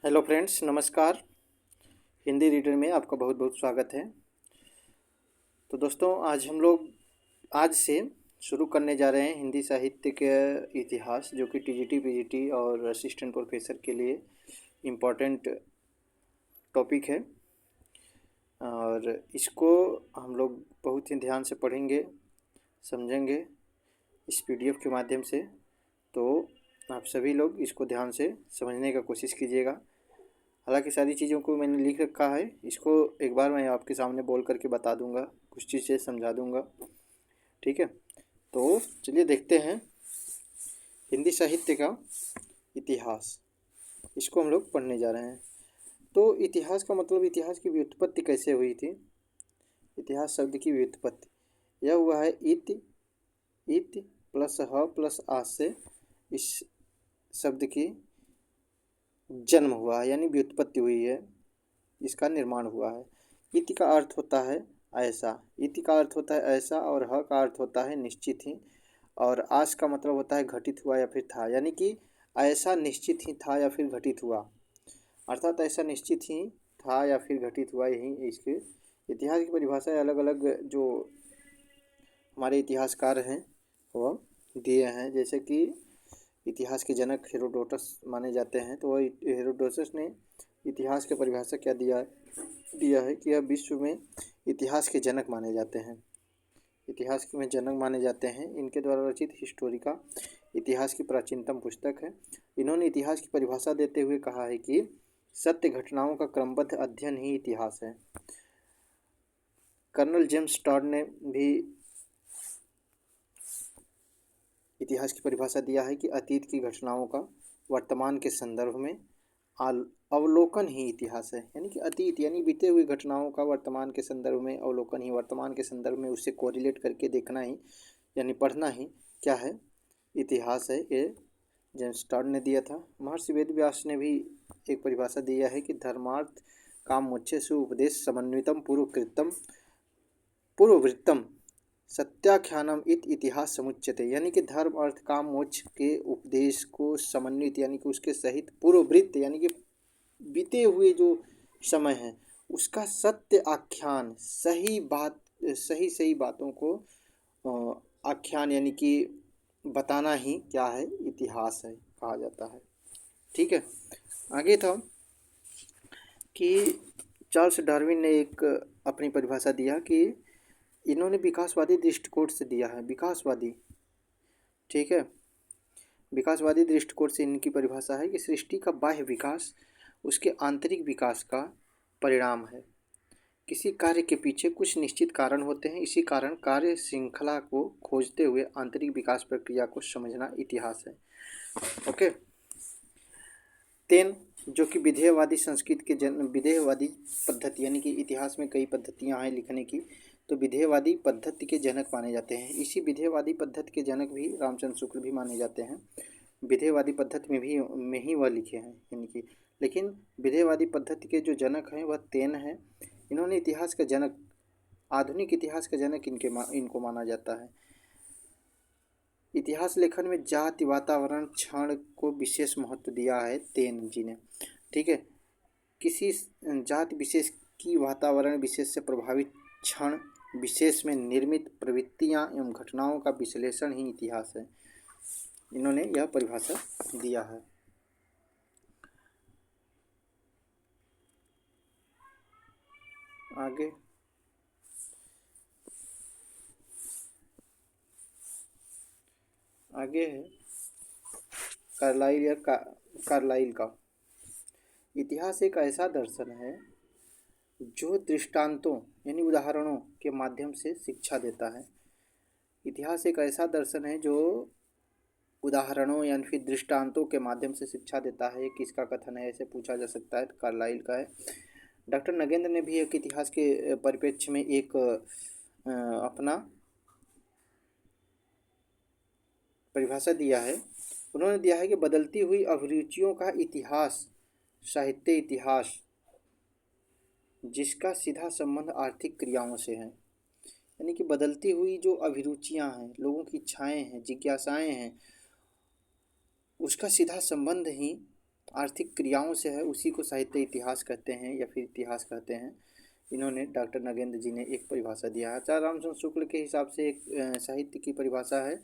Hello friends, नमस्कार। Hindi reader में आपका बहुत बहुत स्वागत है। तो दोस्तों, आज हम लोग आज से शुरू करने जा रहे हैं हिंदी साहित्य के इतिहास, जो कि टीजीटी, पीजीटी और असिस्टेंट प्रोफेसर के लिए इम्पोर्टेंट टॉपिक है। और इसको हम लोग बहुत ही ध्यान से पढ़ेंगे, समझेंगे इस पीडीएफ के माध्यम से। तो आप सभी लोग इसको ध्यान से समझने का कोशिश कीजिएगा। हालांकि सारी चीज़ों को मैंने लिख रखा है, इसको एक बार मैं आपके सामने बोल करके बता दूंगा, कुछ चीज़ें समझा दूंगा। ठीक है, तो चलिए देखते हैं हिंदी साहित्य का इतिहास। इसको हम लोग पढ़ने जा रहे हैं। तो इतिहास का मतलब, इतिहास की व्युत्पत्ति कैसे हुई थी। इतिहास शब्द की व्युत्पत्ति यह हुआ है इति इति प्लस ह प्लस आ से इस शब्द की जन्म हुआ है, यानी व्युत्पत्ति हुई है, इसका निर्माण हुआ है। इति का अर्थ होता है ऐसा, इति का अर्थ होता है ऐसा, और ह का अर्थ होता है निश्चित ही, और आस का मतलब होता है घटित हुआ या फिर था, यानी कि ऐसा निश्चित ही था या फिर घटित हुआ, अर्थात ऐसा निश्चित ही था या फिर घटित हुआ। यही इसके इतिहास की परिभाषा अलग अलग जो हमारे इतिहासकार हैं वह दिए हैं। जैसे कि इतिहास के जनक हेरोडोटस माने जाते हैं, तो वह हेरोडोटस ने इतिहास की परिभाषा क्या दिया है कि यह विश्व में इतिहास के जनक माने जाते हैं, इतिहास में जनक माने जाते हैं। इनके द्वारा रचित हिस्टोरिका इतिहास की प्राचीनतम पुस्तक है। इन्होंने इतिहास की परिभाषा देते हुए कहा है कि सत्य घटनाओं का क्रमबद्ध अध्ययन ही इतिहास है। कर्नल जेम्स टॉड ने भी इतिहास की परिभाषा दिया है कि अतीत की घटनाओं का वर्तमान के संदर्भ में अवलोकन ही इतिहास है, यानी कि अतीत यानी बीते हुई घटनाओं का वर्तमान के संदर्भ में अवलोकन ही, वर्तमान के संदर्भ में उससे कोरिलेट करके देखना ही, यानी पढ़ना ही क्या है, इतिहास है। ये जेम्स टॉड ने दिया था। महर्षि वेदव्यास ने भी एक परिभाषा दिया है कि धर्मार्थ काम मोक्षेषु उपदेश समन्वितम पूर्ववृत्तम सत्याख्यानम इतिहास समुच्यते, यानी कि धर्म अर्थ काम मोक्ष के उपदेश को समन्वित, यानी कि उसके सहित पूर्ववृत्त, यानी कि बीते हुए जो समय है उसका सत्य आख्यान, सही बात, सही सही बातों को आख्यान यानी कि बताना ही क्या है, इतिहास है, कहा जाता है। ठीक है, आगे था कि चार्ल्स डार्विन ने एक अपनी परिभाषा दिया कि इन्होंने विकासवादी दृष्टिकोण से दिया है, विकासवादी। ठीक है, विकासवादी दृष्टिकोण से इनकी परिभाषा है कि सृष्टि का बाह्य विकास उसके आंतरिक विकास का परिणाम है। किसी कार्य के पीछे कुछ निश्चित कारण होते हैं, इसी कारण कार्य श्रृंखला को खोजते हुए आंतरिक विकास प्रक्रिया को समझना इतिहास है। ओके, तेन जो कि विधेयवादी संस्कृत के विधेयवादी पद्धति, यानी कि इतिहास में कई पद्धतियां हैं लिखने की, तो विधेयवादी पद्धति के जनक माने जाते हैं। इसी विधेयवादी पद्धति के जनक भी रामचंद्र शुक्ल भी माने जाते हैं। विधेयवादी पद्धति में ही वह लिखे हैं, यानी कि, लेकिन विधेयवादी पद्धति के जो जनक हैं वह तेन हैं। इन्होंने इतिहास का जनक, आधुनिक इतिहास का जनक इनको माना जाता है। इतिहास लेखन में जाति, वातावरण, क्षण को विशेष महत्व दिया है तेन जी ने। ठीक है, किसी जाति विशेष की वातावरण विशेष से प्रभावित क्षण विशेष में निर्मित प्रवृत्तियां एवं घटनाओं का विश्लेषण ही इतिहास है। इन्होंने यह परिभाषा दिया है। आगे आगे है कार्लाइल का इतिहास एक ऐसा दर्शन है जो दृष्टांतों यानी उदाहरणों के माध्यम से शिक्षा देता है। इतिहास एक ऐसा दर्शन है जो उदाहरणों यानी फिर दृष्टांतों के माध्यम से शिक्षा देता है। किसका कथन है, ऐसे पूछा जा सकता है, तो कार्लाइल का है। डॉक्टर नगेंद्र ने भी एक इतिहास के परिप्रेक्ष्य में एक अपना परिभाषा दिया है। उन्होंने दिया है कि बदलती हुई अभिरुचियों का इतिहास साहित्य इतिहास, जिसका सीधा संबंध आर्थिक क्रियाओं से है। यानी कि बदलती हुई जो अभिरुचियां हैं, लोगों की इच्छाएं हैं, जिज्ञासाएं हैं, उसका सीधा संबंध ही आर्थिक क्रियाओं से है उसी को साहित्य इतिहास कहते हैं या फिर इतिहास कहते हैं। इन्होंने डॉक्टर नगेंद्र जी ने एक परिभाषा दिया है। आचार्य रामचंद्र शुक्ल के हिसाब से एक साहित्य की परिभाषा है,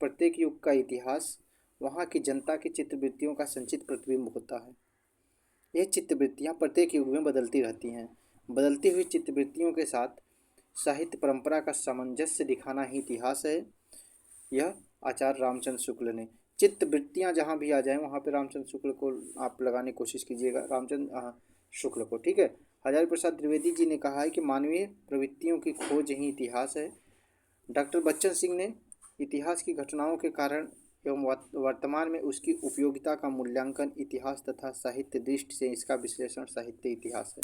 प्रत्येक युग का इतिहास वहाँ की जनता की चित्तवृत्तियों का संचित प्रतिबिंब होता है। यह चित्तवृत्तियाँ प्रत्येक युग में बदलती रहती हैं। बदलती हुई चित्तवृत्तियों के साथ साहित्य परंपरा का सामंजस्य दिखाना ही इतिहास है। यह आचार्य रामचंद्र शुक्ल ने, चित्तवृत्तियाँ जहाँ भी आ जाएं वहाँ पे रामचंद्र शुक्ल को आप लगाने की कोशिश कीजिएगा, रामचंद्र शुक्ल को, ठीक है। हजारी प्रसाद द्विवेदी जी ने कहा है कि मानवीय प्रवृत्तियों की खोज ही इतिहास है। डॉक्टर बच्चन सिंह ने इतिहास की घटनाओं के कारण एवं वर्तमान में उसकी उपयोगिता का मूल्यांकन इतिहास तथा साहित्य दृष्टि से इसका विश्लेषण साहित्य इतिहास है।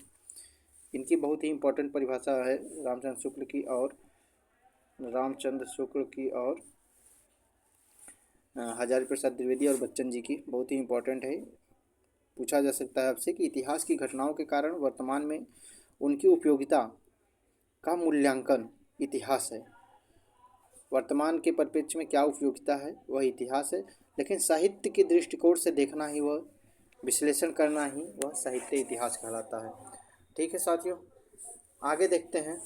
इनकी बहुत ही इम्पोर्टेंट परिभाषा है रामचंद्र शुक्ल की और हजारी प्रसाद द्विवेदी और बच्चन जी की, बहुत ही इम्पोर्टेंट है। पूछा जा सकता है आपसे कि इतिहास की घटनाओं के कारण वर्तमान में उनकी उपयोगिता का मूल्यांकन इतिहास है। वर्तमान के परिप्रेक्ष्य में क्या उपयोगिता है वह इतिहास है, लेकिन साहित्य के दृष्टिकोण से देखना ही वह विश्लेषण करना ही वह साहित्य इतिहास कहलाता है। ठीक है साथियों, आगे देखते हैं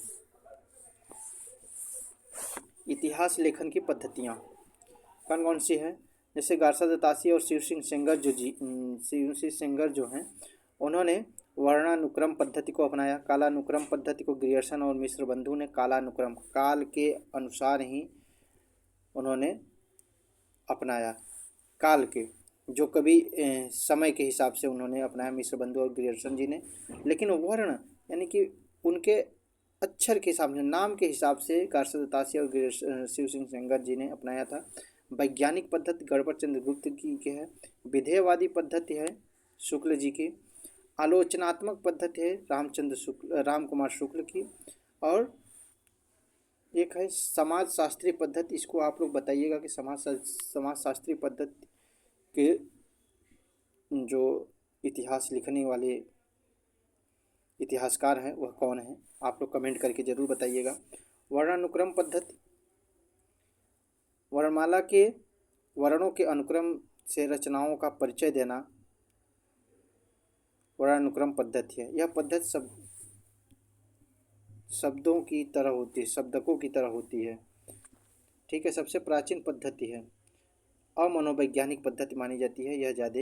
इतिहास लेखन की पद्धतियाँ कौन कौन सी है। जैसे गारसा दत्तासी और शिव सिंह सेंगर जो हैं उन्होंने वर्णानुक्रम पद्धति को अपनाया। कालानुक्रम पद्धति को ग्रियर्सन और मिश्र बंधु ने कालानुक्रम, काल के अनुसार ही उन्होंने अपनाया, काल के जो कभी समय के हिसाब से उन्होंने अपनाया मिश्र बंधु और ग्रियर्सन जी ने। लेकिन वर्ण यानी कि उनके अक्षर के हिसाब से, नाम के हिसाब से गारसा दत्तासी और शिव सिंह सेंगर जी ने अपनाया था। वैज्ञानिक पद्धति गढ़पर चंद्रगुप्त की है। विधेयवादी पद्धति है शुक्ल जी की। आलोचनात्मक पद्धति है राम कुमार शुक्ल की। और एक है समाज शास्त्रीय पद्धति, इसको आप लोग बताइएगा कि समाज शास्त्रीय पद्धति के जो इतिहास लिखने वाले इतिहासकार हैं वह कौन है, आप लोग कमेंट करके ज़रूर बताइएगा। वर्णानुक्रम पद्धति, वर्णमाला के वर्णों के अनुक्रम से रचनाओं का परिचय देना वर्णानुक्रम पद्धति है। यह पद्धति शब्दों की तरह होती है, शब्दकों की तरह होती है, ठीक है। सबसे प्राचीन पद्धति है अमनोवैज्ञानिक पद्धति मानी जाती है, यह ज़्यादा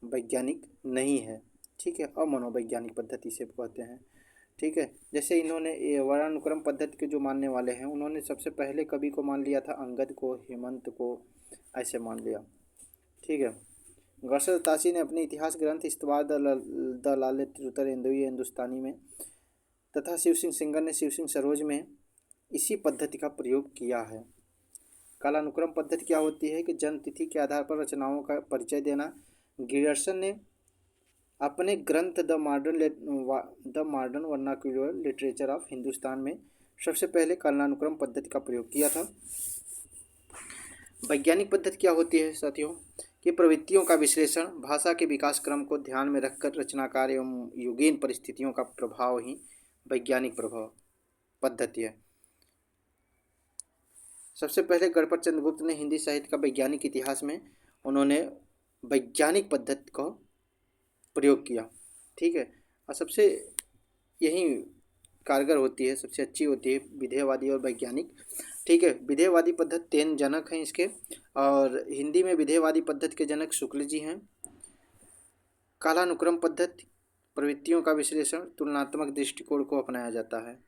वैज्ञानिक नहीं है, ठीक है। अमनोवैज्ञानिक पद्धति से कहते हैं, ठीक है। जैसे इन्होंने वर्णानुक्रम पद्धति के जो मानने वाले हैं उन्होंने सबसे पहले कवि को मान लिया था अंगद को, हेमंत को, ऐसे मान लिया, ठीक है। गारसा दत्तासी ने अपने इतिहास ग्रंथ इस्तवार द लालित्युत्तर हिंदुस्तानी में तथा शिव सिंह सेंगर ने शिव सिंह सरोज में इसी पद्धति का प्रयोग किया है। कालानुक्रम पद्धति क्या होती है कि जन्म तिथि के आधार पर रचनाओं का परिचय देना। ग्रियर्सन ने अपने ग्रंथ the modern vernacular literature of Hindustan में सबसे पहले कालानुक्रम पद्धति का प्रयोग किया था। वैज्ञानिक पद्धति क्या होती है साथियों कि प्रवृत्तियों का विश्लेषण, भाषा के विकास क्रम को ध्यान में रखकर रचनाकार एवं युगीन परिस्थितियों का प्रभाव ही वैज्ञानिक प्रभाव पद्धति है। सबसे पहले गढ़पर चंद्रगुप्त ने हिंदी साहित्य का वैज्ञानिक इतिहास में उन्होंने वैज्ञानिक पद्धति को प्रयोग किया, ठीक है। और सबसे यही कारगर होती है, सबसे अच्छी होती है विधेयवादी और वैज्ञानिक, ठीक है। विधेयवादी पद्धति 3 जनक हैं इसके, और हिंदी में विधेयवादी पद्धति के जनक शुक्ल जी हैं। कालानुक्रम पद्धति प्रवृत्तियों का विश्लेषण, तुलनात्मक दृष्टिकोण को अपनाया जाता है।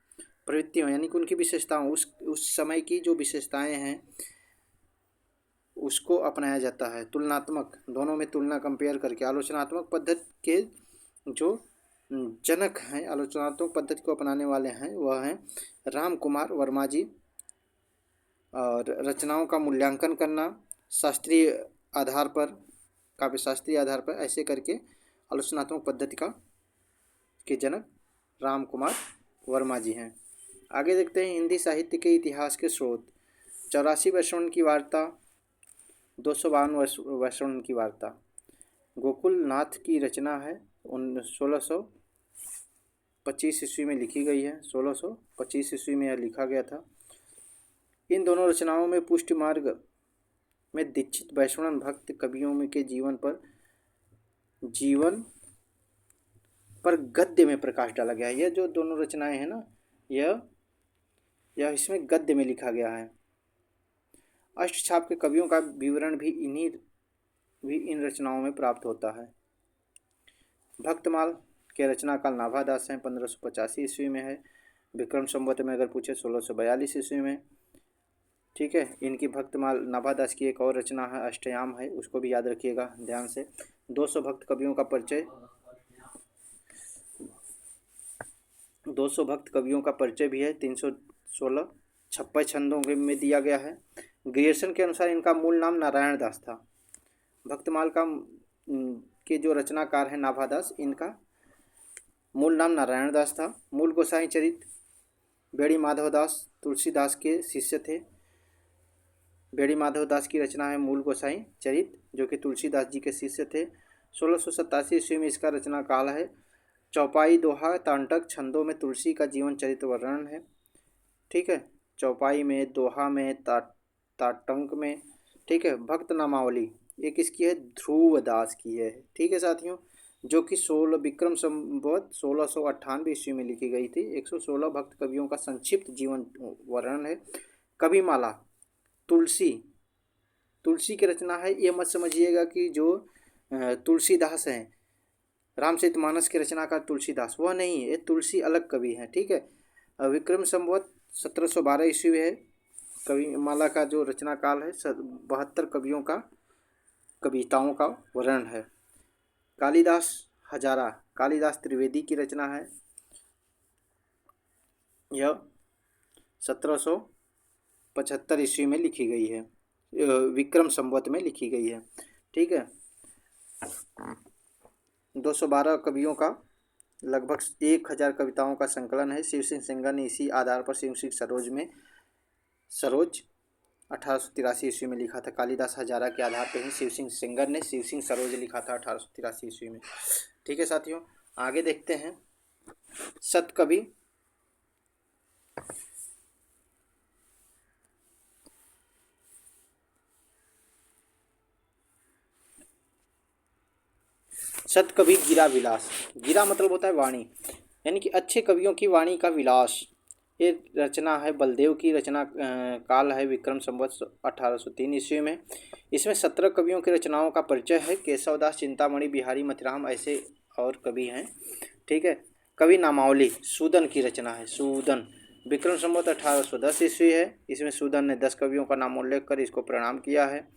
प्रवृत्तियों यानी कि उनकी विशेषताओं, उस समय की जो विशेषताएं हैं उसको अपनाया जाता है। तुलनात्मक, दोनों में तुलना कंपेयर करके। आलोचनात्मक पद्धति के जो जनक हैं, आलोचनात्मक पद्धति को अपनाने वाले हैं वह हैं राम कुमार वर्मा जी। और रचनाओं का मूल्यांकन करना शास्त्रीय आधार पर, काव्य शास्त्रीय आधार पर, ऐसे करके आलोचनात्मक पद्धति के जनक राम कुमार वर्मा जी हैं। आगे देखते हैं हिंदी साहित्य के इतिहास के स्रोत। 84 वर्षों की वार्ता, 252 वर्षों की वार्ता गोकुल नाथ की रचना है, 1625 ईस्वी में लिखी गई है। 1625 ईस्वी में यह लिखा गया था। इन दोनों रचनाओं में पुष्टि मार्ग में दीक्षित वैष्णव भक्त कवियों में के जीवन पर गद्य में प्रकाश डाला गया है। यह जो दोनों रचनाएं हैं ना, यह इसमें गद्य में लिखा गया है। अष्टछाप के कवियों का विवरण भी इन रचनाओं में प्राप्त होता है। भक्तमाल के रचना काल नाभादास हैं, 1585 ईस्वी में है। विक्रम संवत में अगर पूछे 1642 ईस्वी में। ठीक है, इनकी भक्तमाल नाभादास की एक और रचना है, अष्टयाम है, उसको भी याद रखिएगा ध्यान से। 200 भक्त कवियों का परिचय भी है। 316 56 छंदों में दिया गया है। ग्रियर्सन के अनुसार इनका मूल नाम नारायण दास था। भक्तमाल के जो रचनाकार हैं नाभादास, इनका मूल नाम नारायण दास था। मूल गोसाई चरित बेड़ी माधवदास तुलसीदास के शिष्य थे। बेड़ी माधवदास की रचना है मूल गोसाई चरित, जो कि तुलसीदास जी के शिष्य थे। 1687 ईस्वी में इसका रचना काल है। चौपाई, दोहा, तांटक छंदों में तुलसी का जीवन चरित्र वर्णन है। ठीक है, चौपाई में, दोहा में, ताटंक में। ठीक है, भक्त नामावली एक इसकी है, ध्रुव दास की है। ठीक है साथियों, जो कि विक्रम संवत 1698 ईस्वी में लिखी गई थी। 116 भक्त कवियों का संक्षिप्त जीवन वर्णन है। कविमाला तुलसी की रचना है। ये मत समझिएगा कि जो तुलसीदास हैं, रामचरितमानस के रचनाकार तुलसीदास, वह नहीं है, ये तुलसी अलग कवि हैं। ठीक है, विक्रम संवत 1712 ईस्वी में है। कविमाला का जो रचना काल है 72 कविताओं का वर्णन है। कालिदास त्रिवेदी की रचना है। यह 1775 ईस्वी में लिखी गई है, विक्रम संवत में लिखी गई है। ठीक है, 212 कवियों का लगभग 1000 कविताओं का संकलन है। शिव सिंह सेंगर ने इसी आधार पर शिव सिंह सरोज 1883 ईस्वी में लिखा था। कालिदास हजारा के आधार पर ही शिव सिंह सेंगर ने शिव सिंह सरोज लिखा था 1883 ईस्वी में। ठीक है साथियों, आगे देखते हैं। सतकवि गिरा विलास। गिरा मतलब होता है वाणी, यानी कि अच्छे कवियों की वाणी का विलास। ये रचना है, बलदेव की रचना काल है विक्रम संवत 1803 ईस्वी में। इसमें 17 कवियों की रचनाओं का परिचय है। केशवदास, चिंतामणि, बिहारी, मतिराम ऐसे और कवि हैं। ठीक है, कवि नामावली सूदन की रचना है। सूदन विक्रम संवत 1810 ईस्वी है। इसमें सूदन ने 10 कवियों का नाम उल्लेख कर इसको प्रणाम किया है।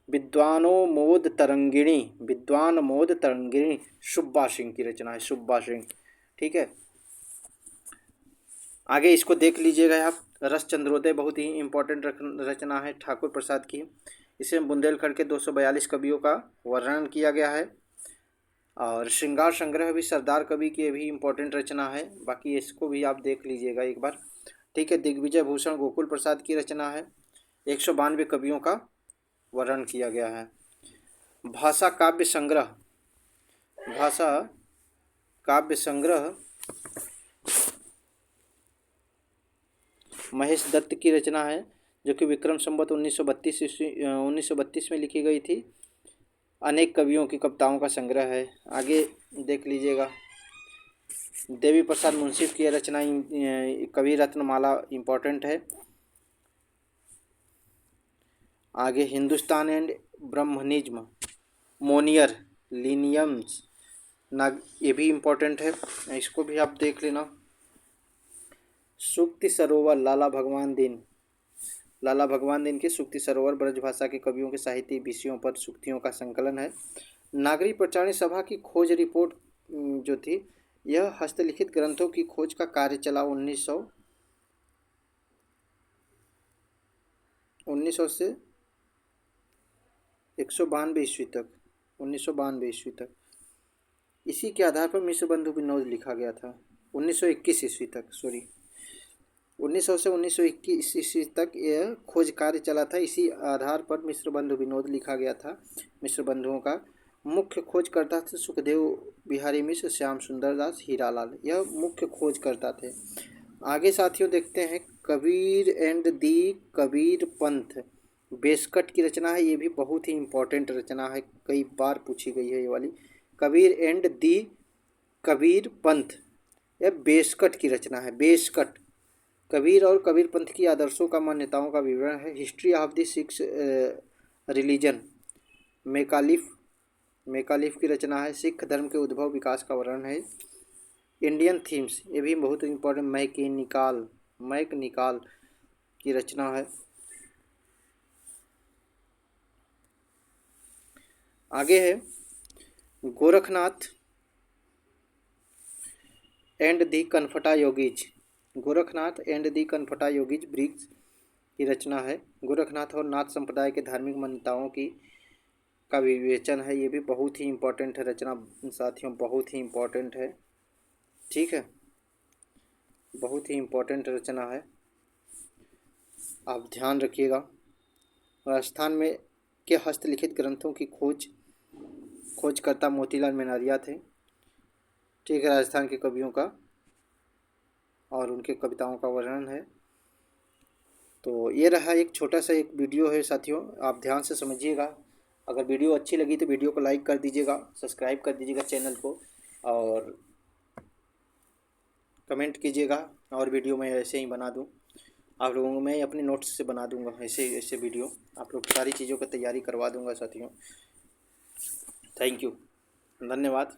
विद्वान मोद तरंगिणी सुब्बा सिंह की रचना है, सुब्बा सिंह। ठीक है, आगे इसको देख लीजिएगा आप। रस चंद्रोदय बहुत ही इंपॉर्टेंट रचना है ठाकुर प्रसाद की। इसमें बुंदेलखंड के 242 कवियों का वर्णन किया गया है। और श्रृंगार संग्रह भी सरदार कवि की भी इम्पोर्टेंट रचना है। बाकी इसको भी आप देख लीजिएगा एक बार। ठीक है, दिग्विजय भूषण गोकुल प्रसाद की रचना है। 192 कवियों का वर्णन किया गया है। भाषा काव्य संग्रह महेश दत्त की रचना है, जो कि विक्रम संवत 1932 में लिखी गई थी। अनेक कवियों की कविताओं का संग्रह है। आगे देख लीजिएगा। देवी प्रसाद मुंसिफ की रचना कवि रत्नमाला इम्पोर्टेंट है। आगे हिंदुस्तान एंड ब्रह्मनिज्म, मोनियर, लिनियम्स ये भी इम्पोर्टेंट है, इसको भी आप देख लेना। सूक्ति सरोवर लाला भगवान दीन के सूक्ति सरोवर ब्रजभाषा के कवियों के साहित्य विषयों पर सूक्तियों का संकलन है। नागरिक प्रचारणी सभा की खोज रिपोर्ट जो थी, यह हस्तलिखित ग्रंथों की खोज का कार्य चला 1900 से 192 ईस्वी तक। इसी के आधार पर मिश्र बंधु विनोद लिखा गया था। 1921 ईस्वी तक, 1900 से 1921 ईस्वी तक यह खोज कार्य चला था। इसी आधार पर मिश्र बंधु विनोद लिखा गया था। मिश्र बंधुओं का मुख्य खोजकर्ता थे सुखदेव बिहारी मिश्र, श्याम सुंदर दास, हीरालाल, यह मुख्य खोजकर्ता थे। आगे साथियों देखते हैं कबीर एंड दी कबीर पंथ। बेसकट की रचना है, ये भी बहुत ही इम्पोर्टेंट रचना है, कई बार पूछी गई है ये वाली। कबीर एंड दी कबीर पंथ, यह बेसकट की रचना है। बेसकट कबीर और कबीर पंथ की आदर्शों का मान्यताओं का विवरण है। History of the six religion, Macauliffe की रचना है। सिख धर्म के उद्भव विकास का वर्णन है। इंडियन थीम्स, ये भी बहुत इंपॉर्टेंट, मैक निकाल की रचना है। आगे है Gorakhnath and the Kanphata yogis, Gorakhnath and the Kanphata yogis Briggs की रचना है। गोरखनाथ और नाथ संप्रदाय के धार्मिक मान्यताओं की का विवेचन है। ये भी बहुत ही इम्पोर्टेंट है रचना साथियों, बहुत ही इम्पोर्टेंट है। ठीक है, बहुत ही इम्पोर्टेंट रचना है, आप ध्यान रखिएगा। राजस्थान में के हस्तलिखित ग्रंथों की खोजकर्ता मोतीलाल मेनारिया थे। ठीक है, राजस्थान के कवियों का और उनके कविताओं का वर्णन है। तो ये रहा एक छोटा सा एक वीडियो है साथियों, आप ध्यान से समझिएगा। अगर वीडियो अच्छी लगी तो वीडियो को लाइक कर दीजिएगा, सब्सक्राइब कर दीजिएगा चैनल को, और कमेंट कीजिएगा। और वीडियो मैं ऐसे ही बना दूँ आप लोगों को, मैं अपने नोट्स से बना दूंगा ऐसे वीडियो, आप लोग सारी चीज़ों की तैयारी करवा दूंगा साथियों। थैंक यू, धन्यवाद।